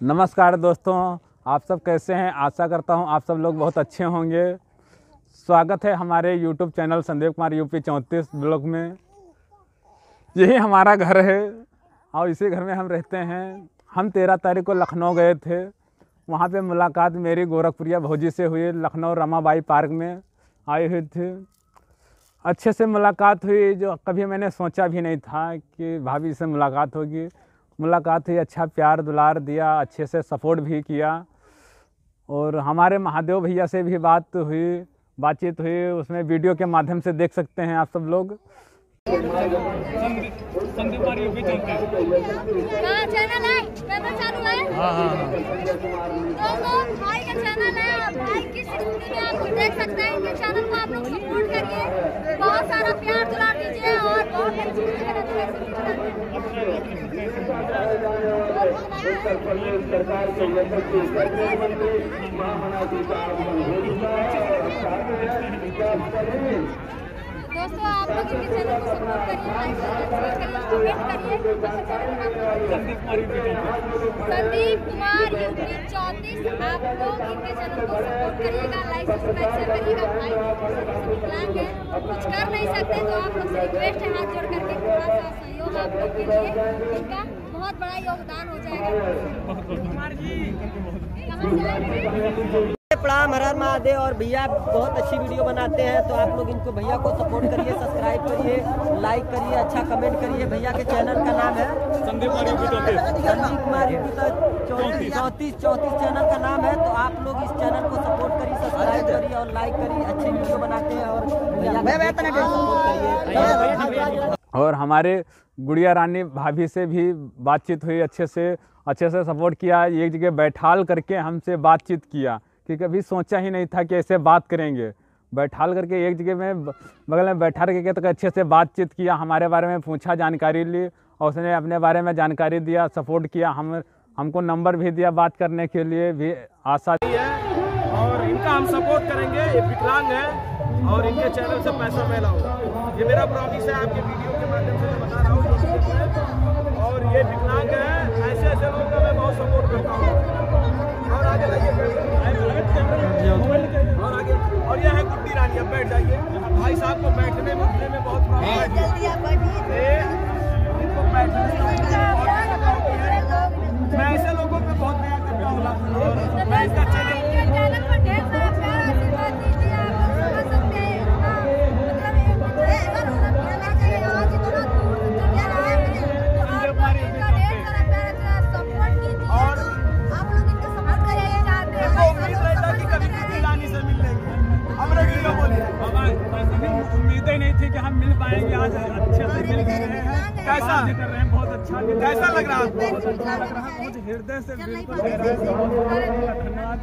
नमस्कार दोस्तों, आप सब कैसे हैं। आशा करता हूं आप सब लोग बहुत अच्छे होंगे। स्वागत है हमारे YouTube channel Sandeep Kumar UP 34 blog में। यही हमारा घर है और इसी घर में हम रहते हैं। हम 13 तारीख को लखनऊ गए थे। वहां पे मुलाकात मेरी गोरखपुरिया भौजी से हुई। लखनऊ रमाबाई पार्क में आई हुई थी। अच्छे से मुलाकात हुई, जो कभी मैंने सोचा भी नहीं था कि भाभी से मुलाकात होगी। मुलाकात हुई, अच्छा प्यार दुलार दिया, अच्छे से सपोर्ट भी किया। और हमारे महादेव भैया से भी बातचीत हुई। उसमें वीडियो के माध्यम से देख सकते हैं आप सब लोग। संदीप कुमार यूपी 34 कहाँ चैनल है? कैमरा चालू है? तो भाई का चैनल है। भाई की स्थिति में आप देख सकते हैं। इनके चैनल को आप लोग सपोर्ट करिए, बहुत सारा प्यार दुलार दीजिए और बहुत सरकार के दोस्तों, आप लोग इनके चैनल को सपोर्ट करिए, लाइक करिए, कमेंट करिए। संदीप कुमार यूपी 34 आप लोग इनके चैनल को सपोर्ट करिएगा, लाइक सब्सक्राइब शेयर करिएगा। भाई विकलांग है, कुछ कर नहीं सकते, तो आप लोग से रिक्वेस्ट है हाथ जोड़ करके थोड़ा सा सहयोग आप लोग के लिए, इनका बहुत बड़ा योगदान हो जाएगा। प्रणाम, हर हर महादेव। और भैया बहुत अच्छी वीडियो बनाते हैं, तो आप लोग इनको भैया को सपोर्ट करिए, सब्सक्राइब करिए, लाइक करिए, अच्छा कमेंट करिए। भैया के चैनल का नाम है संदीप कुमार यूपी 34 चैनल का नाम है। तो आप लोग इस चैनल को सपोर्ट करिए, सब्सक्राइब करिए और लाइक करिए। अच्छी वीडियो बनाते हैं और भैया सपोर्ट करिए। और हमारे गुड़िया रानी भाभी से भी बातचीत हुई। अच्छे से सपोर्ट किया। एक जगह बैठाल करके हमसे बातचीत किया कि कभी सोचा ही नहीं था कि ऐसे बात करेंगे। बैठाल करके एक जगह में बगल में बैठा करके तो अच्छे से बातचीत किया, हमारे बारे में पूछा, जानकारी ली और उसने अपने बारे में जानकारी दिया, सपोर्ट किया। हमको नंबर भी दिया बात करने के लिए भी। आशा है और इनका हम सपोर्ट करेंगे। ये विकलांग है और इनके चैनल से पैसा मैं लाऊंगा। ये मेरा प्रॉमिस है, आपके वीडियो के माध्यम से बता रहा हूँ। और ये विकलांग है, ऐसे लोगों का मैं बहुत सपोर्ट करता हूँ। और आगे और यह है गुड्डी रानी। अब बैठ जाइए। भाई साहब को बैठने में उठने में बहुत प्रॉब्लम है। इनको बैठने मैं ऐसे लोगों पे बहुत दया करता हूँ। मैं इसका चैनल उम्मीद ही नहीं थी कि हम मिल पाएंगे। आज अच्छे से मिल रहे हैं। कैसा कर रहे हैं, बहुत अच्छा। कैसा लग रहा है आपको? बहुत अच्छा लग रहा है, मुझे हृदय से बिल्कुल धन्यवाद।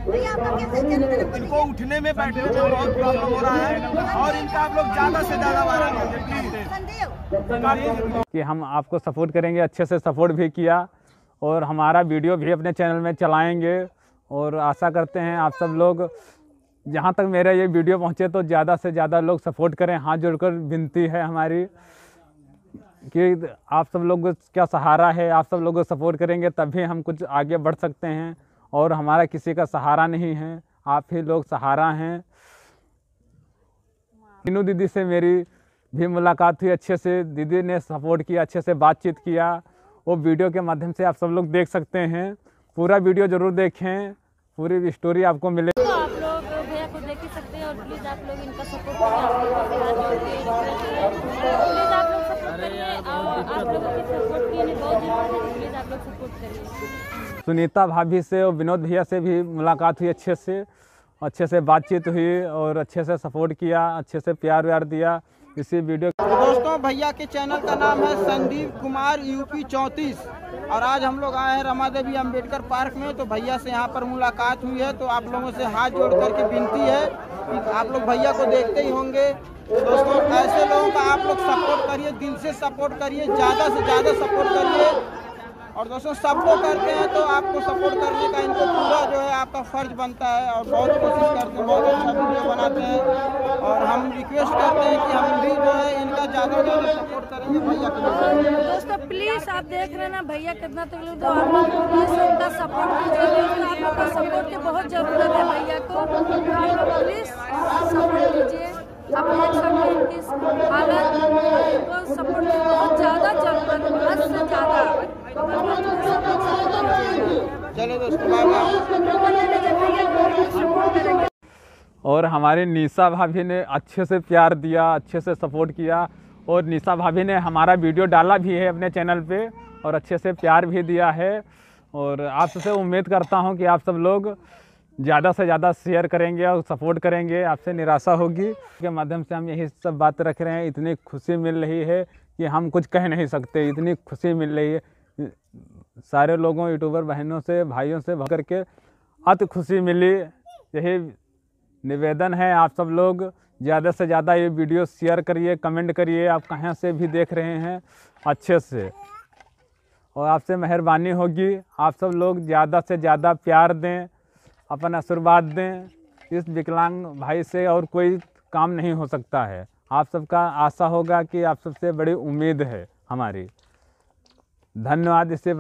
इनको उठने में बैठने में बहुत प्रॉब्लम हो रहा है और इनका आप लोग ज़्यादा से ज़्यादा कि हम आपको सपोर्ट करेंगे। अच्छे से सपोर्ट भी किया और हमारा वीडियो भी अपने चैनल में चलाएंगे। और आशा करते हैं आप सब लोग, जहाँ तक मेरा ये वीडियो पहुँचे तो ज़्यादा से ज़्यादा लोग सपोर्ट करें। हाथ जोड़कर विनती है हमारी कि आप सब लोग क्या सहारा है। आप सब लोग सपोर्ट करेंगे तभी हम कुछ आगे बढ़ सकते हैं। और हमारा किसी का सहारा नहीं है, आप ही लोग सहारा हैं। मीनू दीदी से मेरी भी मुलाकात हुई। अच्छे से दीदी ने सपोर्ट किया, अच्छे से बातचीत किया। वो वीडियो के माध्यम से आप सब लोग देख सकते हैं। पूरा वीडियो ज़रूर देखें, पूरी स्टोरी आपको मिले। तो आप लोग भैया को देख ही सकते हैं और प्लीज़ आप लोग इनका सपोर्ट करिए। प्लीज़ आप लोग सपोर्ट करिए और आप लोगों की सपोर्ट की बहुत जरूरत है। प्लीज़ आप लोग सपोर्ट करिए। सुनीता भाभी से और विनोद भैया से भी मुलाकात हुई। अच्छे से बातचीत हुई और अच्छे से सपोर्ट किया, अच्छे से प्यार व्यार दिया इसी वीडियो। दोस्तों, भैया के चैनल का नाम है संदीप कुमार यूपी 34 और आज हम लोग आए हैं रमादेवी अम्बेडकर पार्क में। तो भैया से यहाँ पर मुलाकात हुई है। तो आप लोगों से हाथ जोड़ करके विनती है कि आप लोग भैया को देखते ही होंगे। दोस्तों, ऐसे लोगों का आप लोग सपोर्ट करिए, दिल से सपोर्ट करिए, ज़्यादा से ज़्यादा सपोर्ट करिए। और दोस्तों, सबको करते हैं तो आपको सपोर्ट करने का इनको पूरा जो है आपका फर्ज बनता है और बहुत कोशिश करते हैं, बहुत अच्छा वीडियो बनाते हैं और हम रिक्वेस्ट करते हैं कि हम भी जो है इनका ज़्यादा से ज़्यादा सपोर्ट करेंगे भैया को। दोस्तों प्लीज आप देख रहे हैं ना भैया कितना तकलीफ दो, आप लोग प्लीज उनका सपोर्ट कीजिए। दोस्तों आप लोग का सपोर्ट की बहुत जरूरत है भैया को, आप लोग प्लीज सपोर्ट कीजिए। आप देख सकते हैं इनकी हालत, इनको सपोर्ट की बहुत ज़्यादा जरूरत है, हद से ज़्यादा। चलिए दोस्तों बाय बाय। और हमारे निशा भाभी ने अच्छे से प्यार दिया, अच्छे से सपोर्ट किया और निशा भाभी ने हमारा वीडियो डाला भी है अपने चैनल पे और अच्छे से प्यार भी दिया है। और आप सबसे उम्मीद करता हूँ कि आप सब लोग ज़्यादा से ज़्यादा शेयर करेंगे और सपोर्ट करेंगे, आपसे निराशा होगी के माध्यम से हम यही सब बात रख रहे हैं। इतनी खुशी मिल रही है कि हम कुछ कह नहीं सकते, इतनी खुशी मिल रही है सारे लोगों यूट्यूबर बहनों से भाइयों से भर करके अति खुशी मिली। यही निवेदन है आप सब लोग ज़्यादा से ज़्यादा ये वीडियो शेयर करिए, कमेंट करिए, आप कहाँ से भी देख रहे हैं अच्छे से, और आपसे मेहरबानी होगी आप सब लोग ज़्यादा से ज़्यादा प्यार दें, अपन आशीर्वाद दें। इस विकलांग भाई से और कोई काम नहीं हो सकता है। आप सबका आशा होगा कि आप सबसे बड़ी उम्मीद है हमारी। धन्यवाद। इससे